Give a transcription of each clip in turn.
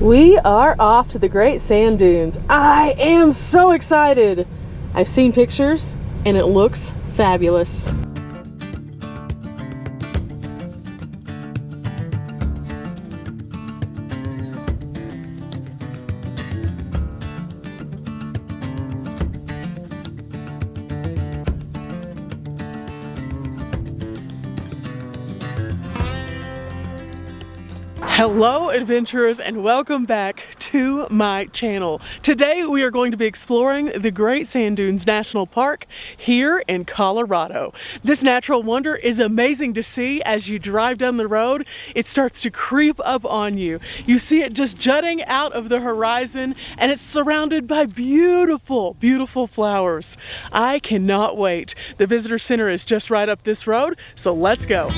We are off to the Great Sand Dunes. I am so excited. I've seen pictures and it looks fabulous. Hello adventurers and welcome back to my channel. Today we are going to be exploring the Great Sand Dunes National Park here in Colorado. This natural wonder is amazing to see. As you drive down the road, it starts to creep up on you. You see it just jutting out of the horizon and it's surrounded by beautiful, beautiful flowers. I cannot wait. The visitor center is just right up this road, so let's go.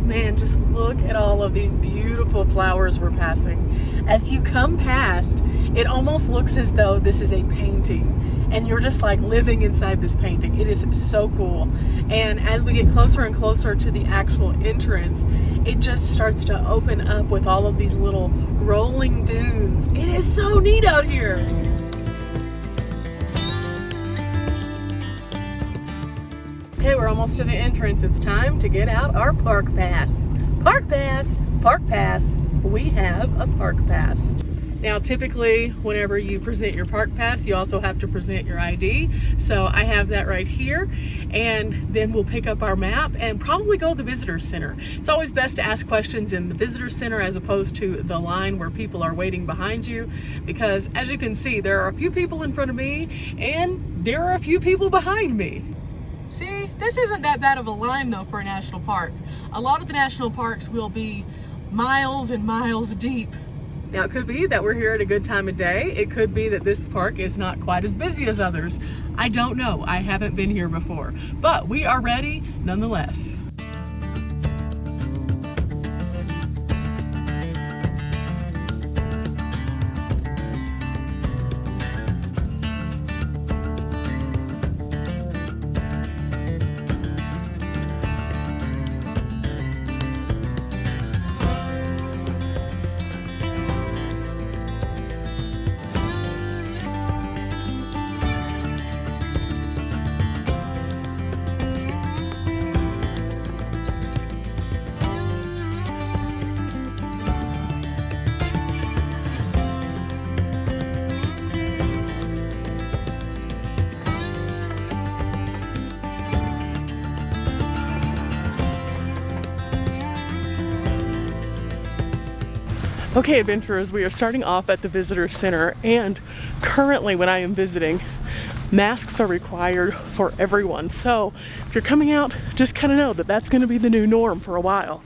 Man, just look at all of these beautiful flowers we're passing. As you come past, it almost looks as though this is a painting and you're just like living inside this painting. It is so cool. And as we get closer and closer to the actual entrance, it just starts to open up with all of these little rolling dunes. It is so neat out here. Okay, we're almost to the entrance. It's time to get out our park pass. Park pass, park pass. We have a park pass. Now, typically, whenever you present your park pass, you also have to present your ID. So I have that right here, and then we'll pick up our map and probably go to the visitor center. It's always best to ask questions in the visitor center as opposed to the line where people are waiting behind you, because as you can see, there are a few people in front of me and there are a few people behind me. See, this isn't that bad of a line though for a national park. A lot of the national parks will be miles and miles deep. Now it could be that we're here at a good time of day. It could be that this park is not quite as busy as others. I don't know. I haven't been here before, but we are ready nonetheless. Okay, adventurers, we are starting off at the visitor center, and currently when I am visiting, masks are required for everyone. So if you're coming out, just kind of know that that's going to be the new norm for a while.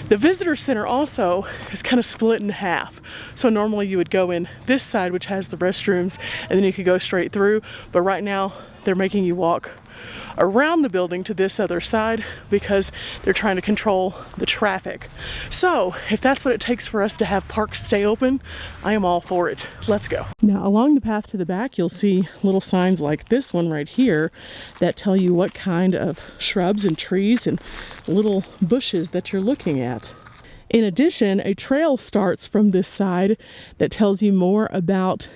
The visitor center also is kind of split in half. So normally you would go in this side, which has the restrooms, and then you could go straight through. But right now they're making you walk around the building to this other side because they're trying to control the traffic. So if that's what it takes for us to have parks stay open, I am all for it. Let's go. Now along the path to the back, you'll see little signs like this one right here that tell you what kind of shrubs and trees and little bushes that you're looking at. In addition, a trail starts from this side that tells you more about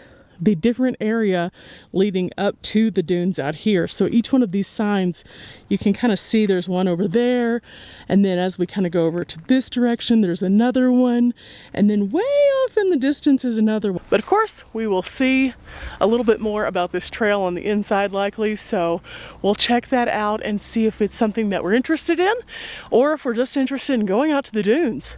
the different area leading up to the dunes out here. So each one of these signs, you can kind of see there's one over there, and then as we kind of go over to this direction, there's another one, and then way off in the distance is another one. But of course, we will see a little bit more about this trail on the inside likely, so we'll check that out and see if it's something that we're interested in, or if we're just interested in going out to the dunes.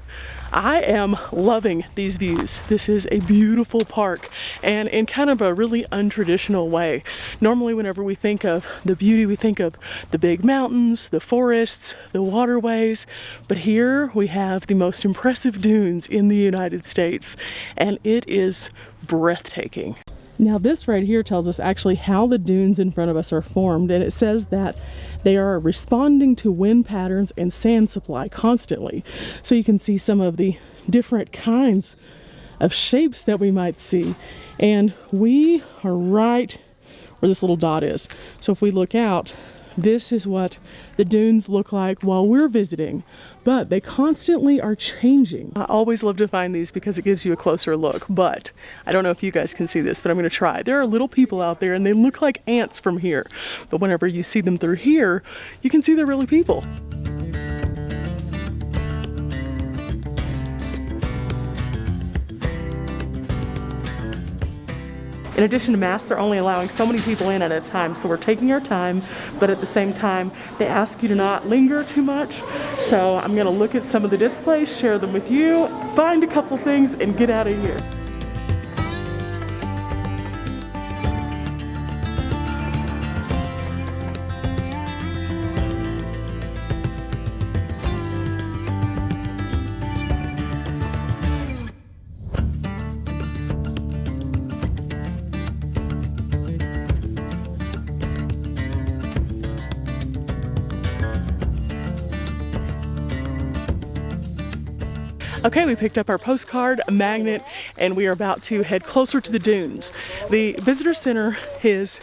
I am loving these views. This is a beautiful park, and in kind of a really untraditional way. Normally whenever we think of the beauty, we think of the big mountains, the forests, the waterways, but here we have the most impressive dunes in the United States, and it is breathtaking. Now this right here tells us actually how the dunes in front of us are formed, and it says that they are responding to wind patterns and sand supply constantly. So you can see some of the different kinds of shapes that we might see. And we are right where this little dot is. So if we look out, this is what the dunes look like while we're visiting, but they constantly are changing. I always love to find these because it gives you a closer look, but I don't know if you guys can see this, but I'm gonna try. There are little people out there and they look like ants from here, but whenever you see them through here, you can see they're really people. In addition to masks, they're only allowing so many people in at a time, so we're taking our time, but at the same time, they ask you to not linger too much. So I'm gonna look at some of the displays, share them with you, find a couple things, and get out of here. Okay, we picked up our postcard, a magnet, and we are about to head closer to the dunes. The visitor center is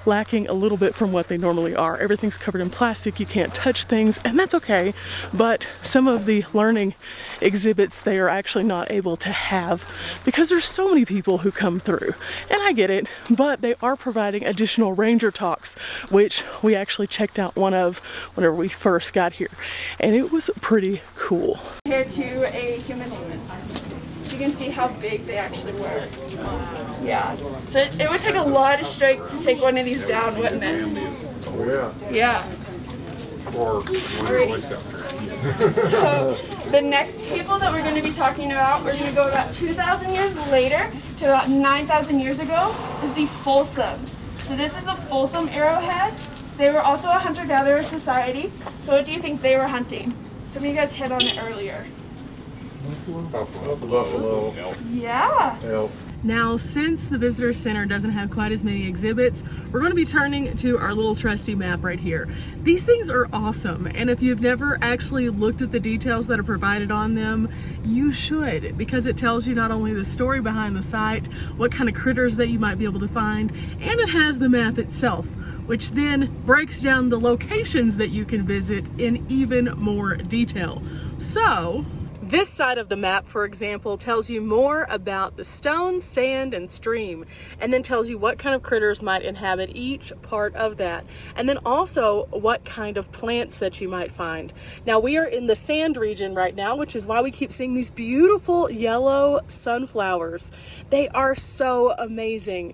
lacking a little bit from what they normally are. Everything's covered in plastic, you can't touch things, and that's okay, but some of the learning exhibits they are actually not able to have because there's so many people who come through. And I get it, but they are providing additional ranger talks, which we actually checked out one of whenever we first got here, and it was pretty cool. Compared to a human human. You can see how big they actually were. Yeah. So it would take a lot of strength to take one of these down, wouldn't it? Oh yeah. Yeah. Or Boy Scout. So the next people that we're going to be talking about, we're going to go about 2,000 years later to about 9,000 years ago, is the Folsom. So this is a Folsom Arrowhead. They were also a hunter-gatherer society. So what do you think they were hunting? Some of you guys hit on it earlier. Buffalo. Yeah. Elk. Now, since the visitor center doesn't have quite as many exhibits, we're going to be turning to our little trusty map right here. These things are awesome, and if you've never actually looked at the details that are provided on them, you should, because it tells you not only the story behind the site, what kind of critters that you might be able to find, and it has the map itself, which then breaks down the locations that you can visit in even more detail. So, this side of the map, for example, tells you more about the stone, sand, and stream, and then tells you what kind of critters might inhabit each part of that, and then also what kind of plants that you might find. Now, we are in the sand region right now, which is why we keep seeing these beautiful yellow sunflowers. They are so amazing.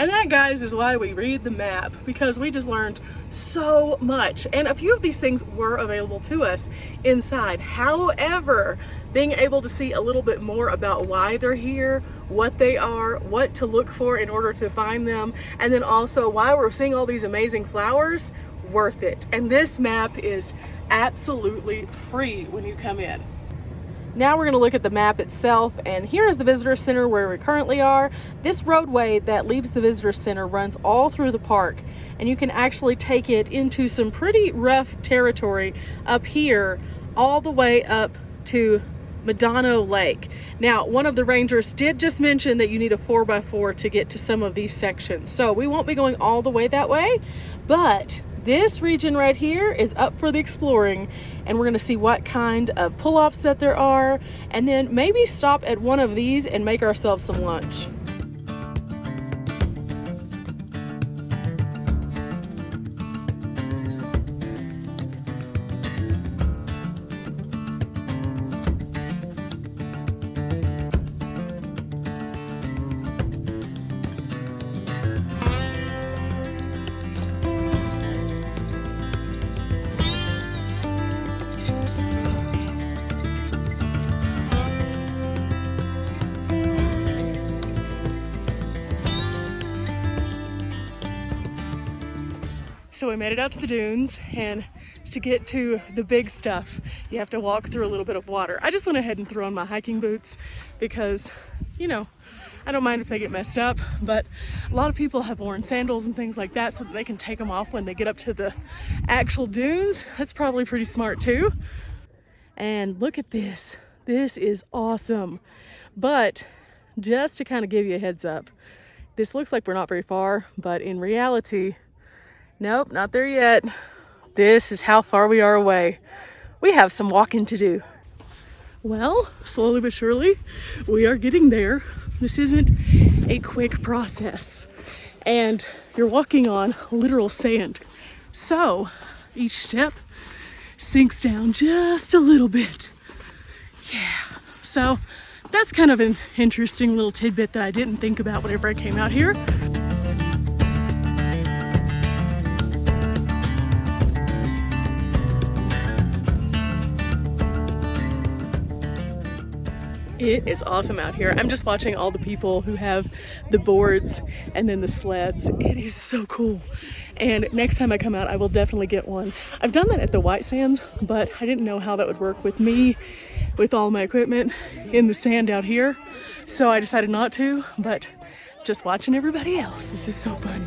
And that, guys, is why we read the map, because we just learned so much. And a few of these things were available to us inside. However, being able to see a little bit more about why they're here, what they are, what to look for in order to find them, and then also why we're seeing all these amazing flowers, worth it. And this map is absolutely free when you come in. Now we're going to look at the map itself, and here is the visitor center where we currently are. This roadway that leaves the visitor center runs all through the park, and you can actually take it into some pretty rough territory up here all the way up to Medano Lake. Now, one of the rangers did just mention that you need a 4x4 to get to some of these sections, so we won't be going all the way that way, but this region right here is up for the exploring, and we're going to see what kind of pull-offs that there are, and then maybe stop at one of these and make ourselves some lunch. So we made it out to the dunes, and to get to the big stuff, you have to walk through a little bit of water. I just went ahead and threw on my hiking boots because, you know, I don't mind if they get messed up, but a lot of people have worn sandals and things like that so that they can take them off when they get up to the actual dunes. That's probably pretty smart too. And look at this. This is awesome. But just to kind of give you a heads up, this looks like we're not very far, but in reality, Nope, not there yet. This is how far we are away. We have some walking to do. Well, slowly but surely, we are getting there. This isn't a quick process. And you're walking on literal sand. So each step sinks down just a little bit. Yeah. So that's kind of an interesting little tidbit that I didn't think about whenever I came out here. It is awesome out here. I'm just watching all the people who have the boards and then the sleds. It is so cool. And next time I come out, I will definitely get one. I've done that at the White Sands, but I didn't know how that would work with me, with all my equipment in the sand out here. So I decided not to, but just watching everybody else. This is so fun.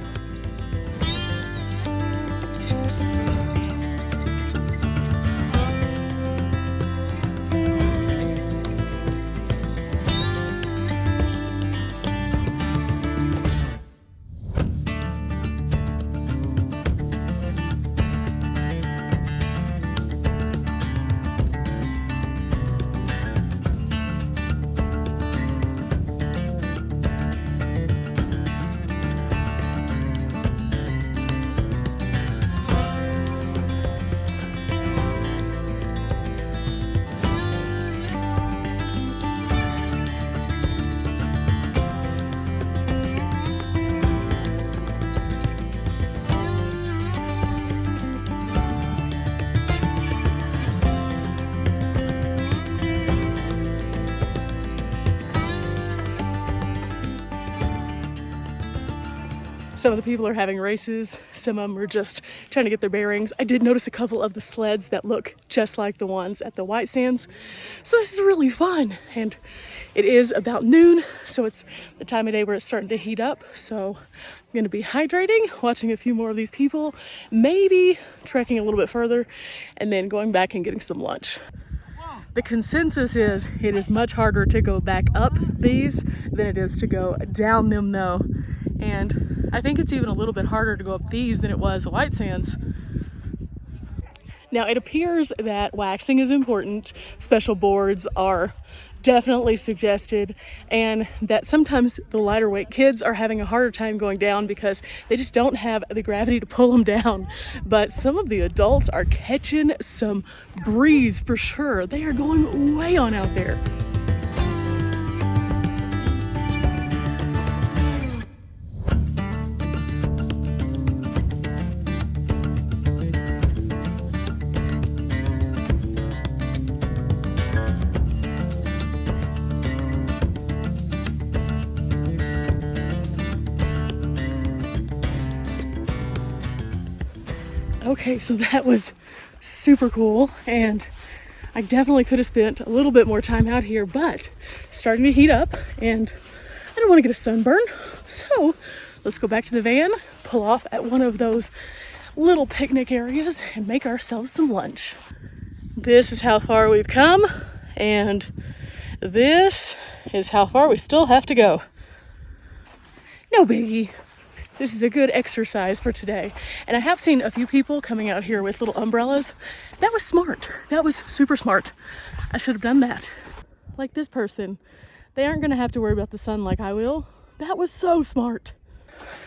Some of the people are having races. Some of them are just trying to get their bearings. I did notice a couple of the sleds that look just like the ones at the White Sands. So this is really fun. And it is about noon, so it's the time of day where it's starting to heat up. So I'm gonna be hydrating, watching a few more of these people, maybe trekking a little bit further, and then going back and getting some lunch. The consensus is it is much harder to go back up these than it is to go down them though. And I think it's even a little bit harder to go up these than it was the White Sands. Now it appears that waxing is important. Special boards are definitely suggested, and that sometimes the lighter weight kids are having a harder time going down because they just don't have the gravity to pull them down. But some of the adults are catching some breeze for sure. They are going way on out there. Okay, so that was super cool, and I definitely could have spent a little bit more time out here, but it's starting to heat up and I don't want to get a sunburn. So let's go back to the van, pull off at one of those little picnic areas and make ourselves some lunch. This is how far we've come, and this is how far we still have to go. No biggie. This is a good exercise for today. And I have seen a few people coming out here with little umbrellas. That was smart. That was super smart. I should have done that. Like this person. They aren't gonna have to worry about the sun like I will. That was so smart.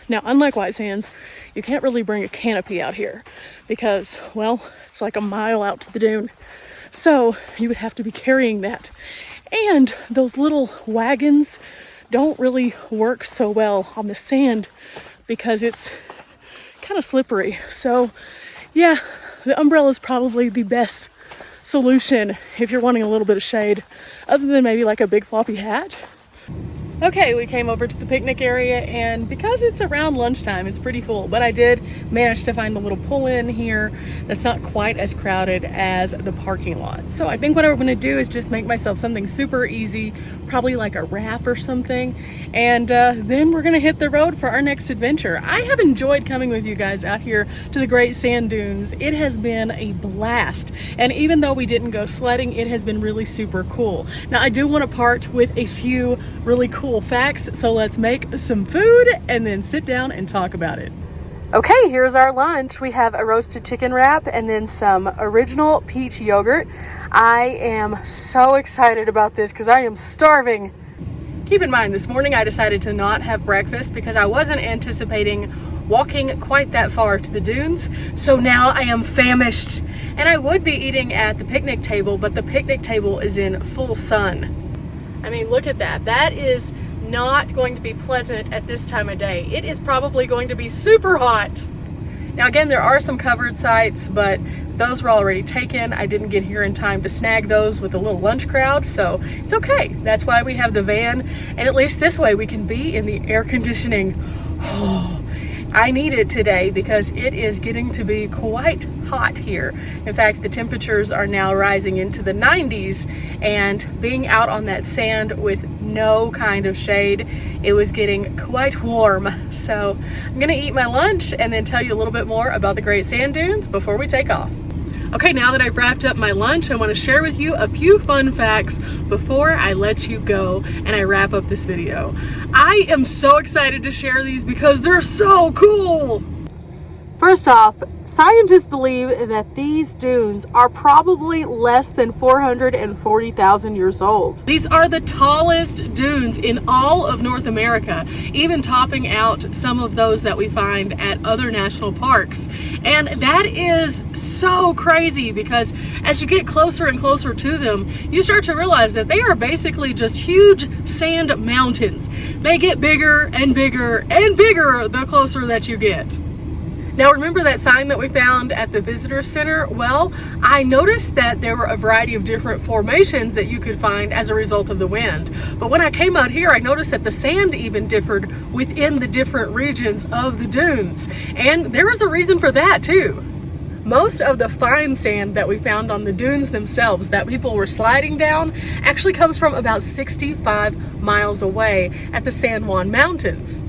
Now, unlike White Sands, you can't really bring a canopy out here because, well, it's like a mile out to the dune. So you would have to be carrying that. And those little wagons don't really work so well on the sand because it's kind of slippery. So yeah, the umbrella is probably the best solution if you're wanting a little bit of shade, other than maybe like a big floppy hat. Okay, we came over to the picnic area, and because it's around lunchtime, it's pretty full, but I did manage to find a little pull-in here that's not quite as crowded as the parking lot. So I think what I'm gonna do is just make myself something super easy, probably like a wrap or something, and then we're gonna hit the road for our next adventure. I have enjoyed coming with you guys out here to the Great Sand Dunes. It has been a blast, and even though we didn't go sledding, it has been really super cool. Now I do want to part with a few really cool facts, so let's make some food and then sit down and talk about it. Okay, here's our lunch. We have a roasted chicken wrap and then some original peach yogurt. I am so excited about this because I am starving. Keep in mind, this morning I decided to not have breakfast because I wasn't anticipating walking quite that far to the dunes. So now I am famished. And I would be eating at the picnic table, but the picnic table is in full sun. I mean, look at that. That is not going to be pleasant at this time of day. It is probably going to be super hot. Now again, there are some covered sites, but those were already taken. I didn't get here in time to snag those with a little lunch crowd, so it's okay. That's why we have the van, and at least this way we can be in the air conditioning. Oh, I need it today because it is getting to be quite hot here. In fact, the temperatures are now rising into the 90s, and being out on that sand with no kind of shade, it was getting quite warm. So I'm gonna eat my lunch and then tell you a little bit more about the Great Sand Dunes before we take off. Okay, now that I've wrapped up my lunch, I want to share with you a few fun facts before I let you go and I wrap up this video. I am so excited to share these because they're so cool. First off, scientists believe that these dunes are probably less than 440,000 years old. These are the tallest dunes in all of North America, even topping out some of those that we find at other national parks. And that is so crazy because as you get closer and closer to them, you start to realize that they are basically just huge sand mountains. They get bigger and bigger and bigger the closer that you get. Now remember that sign that we found at the visitor center? Well, I noticed that there were a variety of different formations that you could find as a result of the wind. But when I came out here, I noticed that the sand even differed within the different regions of the dunes. And there was a reason for that too. Most of the fine sand that we found on the dunes themselves that people were sliding down actually comes from about 65 miles away at the San Juan Mountains.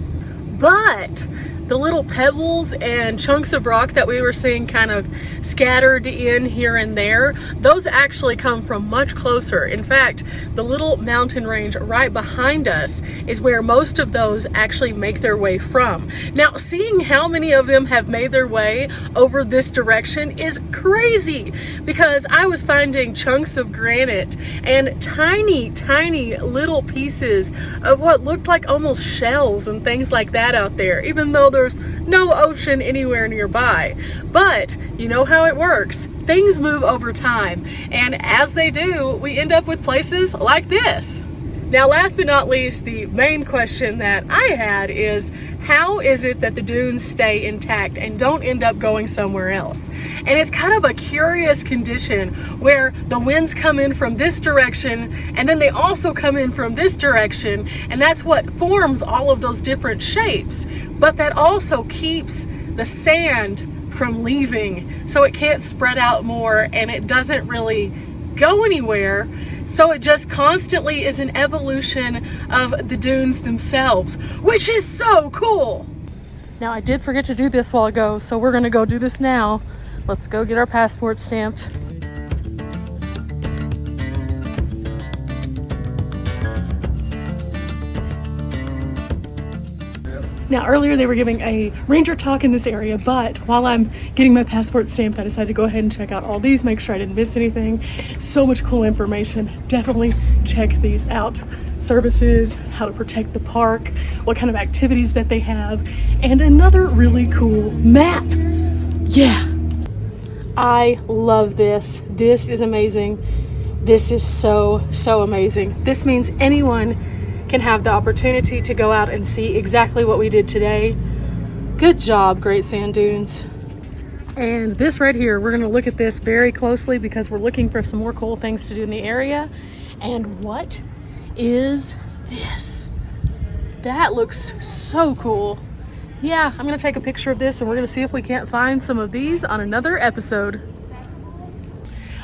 But the little pebbles and chunks of rock that we were seeing kind of scattered in here and there, those actually come from much closer. In fact, the little mountain range right behind us is where most of those actually make their way from. Now, seeing how many of them have made their way over this direction is crazy because I was finding chunks of granite and tiny, tiny little pieces of what looked like almost shells and things like that out there, even though there's no ocean anywhere nearby. But you know how it works. Things move over time, and as they do, we end up with places like this. Now, last but not least, the main question that I had is, how is it that the dunes stay intact and don't end up going somewhere else? And it's kind of a curious condition where the winds come in from this direction and then they also come in from this direction, and that's what forms all of those different shapes. But that also keeps the sand from leaving, so it can't spread out more and it doesn't really go anywhere. So it just constantly is an evolution of the dunes themselves, which is so cool. Now, I did forget to do this while ago, so we're gonna go do this now. Let's go get our passport stamped. Now, earlier they were giving a ranger talk in this area, but while I'm getting my passport stamped, I decided to go ahead and check out all these, make sure I didn't miss anything. So much cool information. Definitely check these out. Services, how to protect the park, what kind of activities that they have, and another really cool map. Yeah. I love this. This is amazing. This is so amazing. This means anyone can have the opportunity to go out and see exactly what we did today. Good job, Great Sand Dunes. And this right here, we're gonna look at this very closely because we're looking for some more cool things to do in the area. And what is this? That looks so cool. Yeah, I'm gonna take a picture of this and we're gonna see if we can't find some of these on another episode.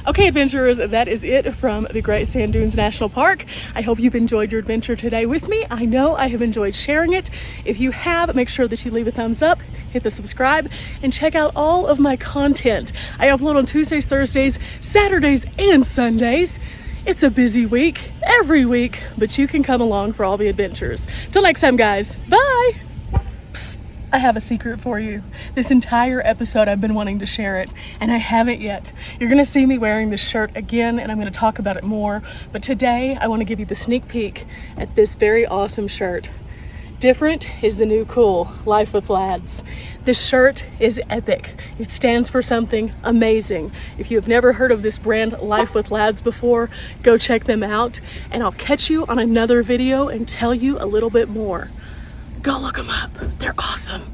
Okay, adventurers, that is it from the Great Sand Dunes National Park. I hope you've enjoyed your adventure today with me. I know I have enjoyed sharing it. If you have, make sure that you leave a thumbs up, hit the subscribe, and check out all of my content. I upload on Tuesdays, Thursdays, Saturdays, and Sundays. It's a busy week, every week, but you can come along for all the adventures. Till next time, guys. Bye! Psst. I have a secret for you. This entire episode I've been wanting to share it, and I haven't yet. You're gonna see me wearing this shirt again, and I'm gonna talk about it more. But today, I wanna give you the sneak peek at this very awesome shirt. Different is the new cool, Life with Lads. This shirt is epic. It stands for something amazing. If you have never heard of this brand, Life with Lads, before, go check them out, and I'll catch you on another video and tell you a little bit more. Go look them up. They're awesome.